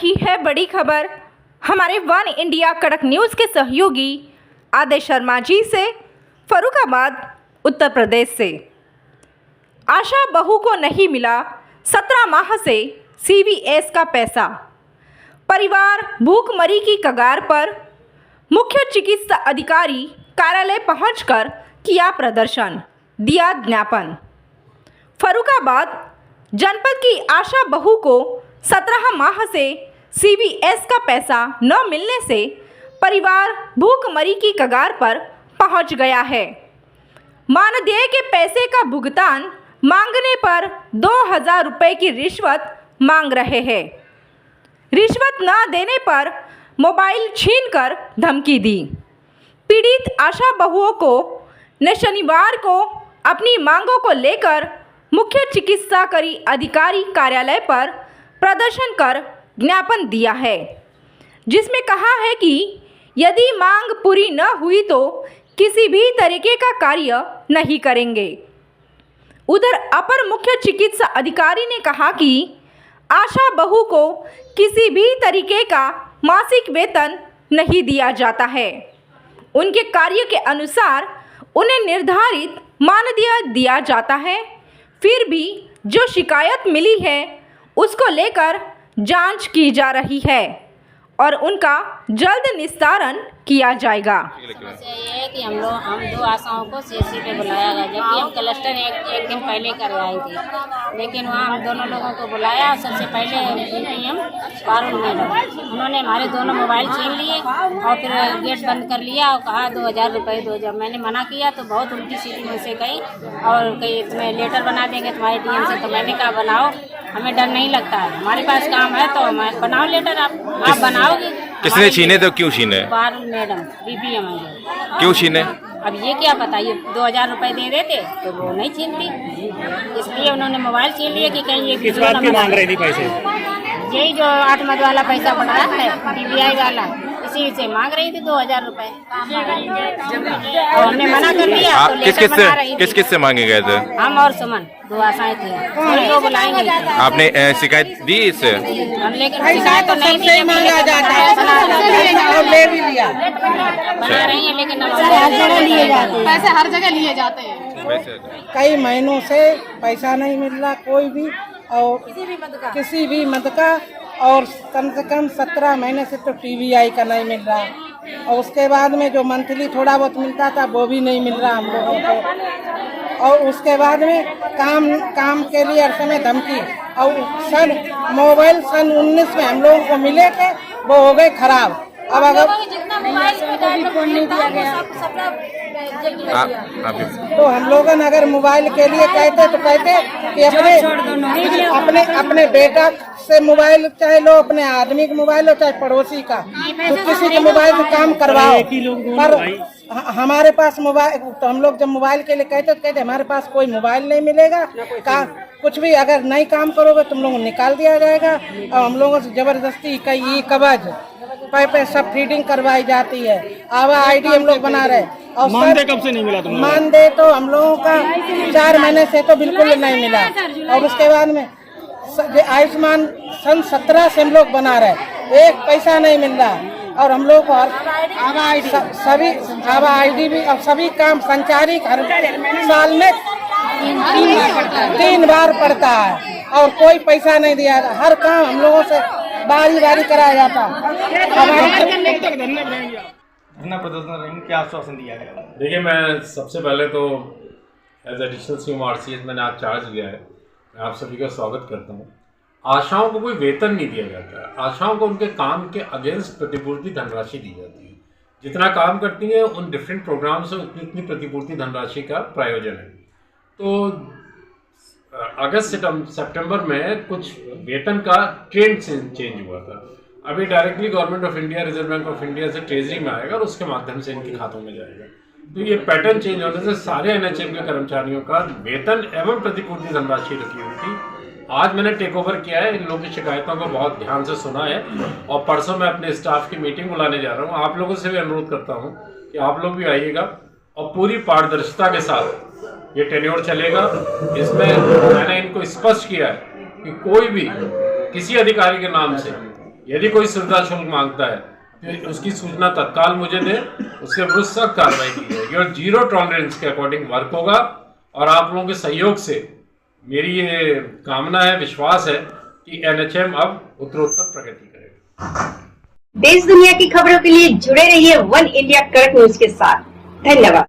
रही है बड़ी खबर हमारे वन इंडिया कड़क न्यूज़ के सहयोगी आदेश शर्मा जी से, फर्रुखाबाद उत्तर प्रदेश से। आशा बहू को नहीं मिला 17 माह से CVS का पैसा, परिवार भूखमरी की कगार पर। मुख्य चिकित्सा अधिकारी कार्यालय पहुंचकर किया प्रदर्शन, दिया ज्ञापन। फर्रुखाबाद जनपद की आशा बहू को 17 माह से CVS का पैसा न मिलने से परिवार भूखमरी की कगार पर पहुंच गया है। मानदेय के पैसे का भुगतान मांगने पर 2000 रुपये की रिश्वत मांग रहे हैं। रिश्वत न देने पर मोबाइल छीनकर धमकी दी। पीड़ित आशा बहुओं को ने शनिवार को अपनी मांगों को लेकर मुख्य चिकित्साकारी अधिकारी कार्यालय पर प्रदर्शन कर ज्ञापन दिया है, जिसमें कहा है कि यदि मांग पूरी न हुई तो किसी भी तरीके का कार्य नहीं करेंगे। उधर अपर मुख्य चिकित्सा अधिकारी ने कहा कि आशा बहू को किसी भी तरीके का मासिक वेतन नहीं दिया जाता है। उनके कार्य के अनुसार उन्हें निर्धारित मानदेय दिया जाता है। फिर भी जो शिकायत मिली है उसको लेकर जांच की जा रही है और उनका जल्द निस्तारण किया जाएगा। समस्या ये है कि हम दो आशाओं को CSC पे बुलाया गया, जबकि हम क्लस्टर एक दिन पहले करवाए थे, लेकिन वहाँ हम दोनों लोगों को बुलाया। सबसे पहले DPM पारुल मैडम, उन्होंने हमारे दोनों मोबाइल छीन लिए और फिर गेट बंद कर लिया और कहा 2000 रुपये दो। जब मैंने मना किया तो बहुत उल्टी सीधी मुझसे कही और कहीं तुम्हें लेटर बना देंगे तुम्हारे DM से। तो मैंने कहा बनाओ, हमें डर नहीं लगता है, हमारे पास काम है तो बनाओ लेटर। आप बनाओगे। किसने छीने तो क्यों छीने? पारुल मैडम DPM है। क्यों छीने? अब ये क्या बताइए, 2000 रुपये दे देते तो वो नहीं छीनती, इसलिए उन्होंने मोबाइल छीन लिया कि कहीं ये किस बात की मांग रही थी पैसे। यही जो 8 मद वाला पैसा पड़ा है DBI वाला, इसी से मांग रही थी 2000 रुपये और हमने मना कर दिया। आप किस किस से मांगे गए थे? हम और सुमन, 2 आशाएं थे, उनको बुलाएंगे। आपने शिकायत दी इससे? हम लेकिन शिकायत तो नहीं दी, मांगा जाता है और ले भी लिया, बना रही है, लेकिन पैसे हर जगह लिए जाते हैं। कई महीनों से पैसा नहीं मिल रहा कोई भी, और किसी भी मद का, और कम से कम 17 महीने से तो TBI का नहीं मिल रहा। और उसके बाद में जो मंथली थोड़ा बहुत मिलता था वो भी नहीं मिल रहा हम लोगों को। और उसके बाद में काम के लिए हर समय धमकी। और मोबाइल सन 19 में हम लोगों को मिले थे, वो हो गए खराब। अब अगर तो हम लोग अगर मोबाइल के लिए कहते तो कहते कि अपने बेटा से मोबाइल चाहे लो, अपने आदमी का मोबाइल हो चाहे पड़ोसी का, तो किसी के मोबाइल से काम करवाओ। पर हमारे पास मोबाइल, तो हम लोग जब मोबाइल के लिए कहते तो कहते हमारे पास कोई मोबाइल नहीं मिलेगा, कुछ भी अगर नहीं काम करोगे तुम लोगों को निकाल दिया जाएगा। और हम लोगों से जबरदस्ती कई कवच पे सब फीडिंग करवाई जाती है। आवा ID हम लोग बना रहे। और मानदेय कब से नहीं मिला तुम? मानदेय तो हम लोगों का 4 महीने से तो बिल्कुल नहीं मिला। और उसके बाद में आयुष्मान सन 17 से हम लोग बना रहे, एक पैसा नहीं मिल रहा। और हम लोग को सभी आवा ID भी और सभी काम संचारी हर साल में 3 बार पड़ता है और कोई पैसा नहीं दिया। हर काम हम लोगों से बारी कराया जाता। धरना प्रदर्शन रहेंगे, क्या आश्वासन दिया गया? देखिए, मैं सबसे पहले तो एज एडिशनल CM RCS मैंने आप चार्ज लिया है, मैं आप सभी का स्वागत करता हूँ। आशाओं को कोई वेतन नहीं दिया जाता है, आशाओं को उनके काम के अगेंस्ट प्रतिपूर्ति धनराशि दी जाती है। जितना काम करती है उन डिफरेंट प्रोग्राम से उतनी प्रतिपूर्ति धनराशि का प्रायोजन है। तो अगस्त सितंबर में कुछ वेतन का ट्रेंड चेंज हुआ था। अभी directly government of India, reserve bank of India से ट्रेजरी में आएगा और उसके माध्यम से इनके खातों में जाएगा। तो ये पैटर्न चेंज होने से सारे NHM के कर्मचारियों का वेतन एवं प्रतिपूर्ति धनराशि रखी हुई थी। आज मैंने टेक ओवर किया है, इन लोगों की शिकायतों को बहुत ध्यान से सुना है और परसों मैं अपने स्टाफ की मीटिंग बुलाने जा रहा हूँ। आप लोगों से भी अनुरोध करता हूँ कि आप लोग भी आइएगा और पूरी पारदर्शिता के साथ ये टेन्योर चलेगा। इसमें मैंने इनको स्पष्ट किया है कि कोई भी किसी अधिकारी के नाम से यदि कोई सुविधा शुल्क मांगता है तो उसकी सूचना तत्काल मुझे दे, उसके विरुद्ध सख्त कार्रवाई की जाएगी और 0 टॉलरेंस के अकॉर्डिंग वर्क होगा। और आप लोगों के सहयोग से मेरी ये कामना है, विश्वास है कि NHM अब उत्तरोत्तर प्रगति करेगा। देश दुनिया की खबरों के लिए जुड़े रहिए वन इंडिया कड़क न्यूज के साथ। धन्यवाद।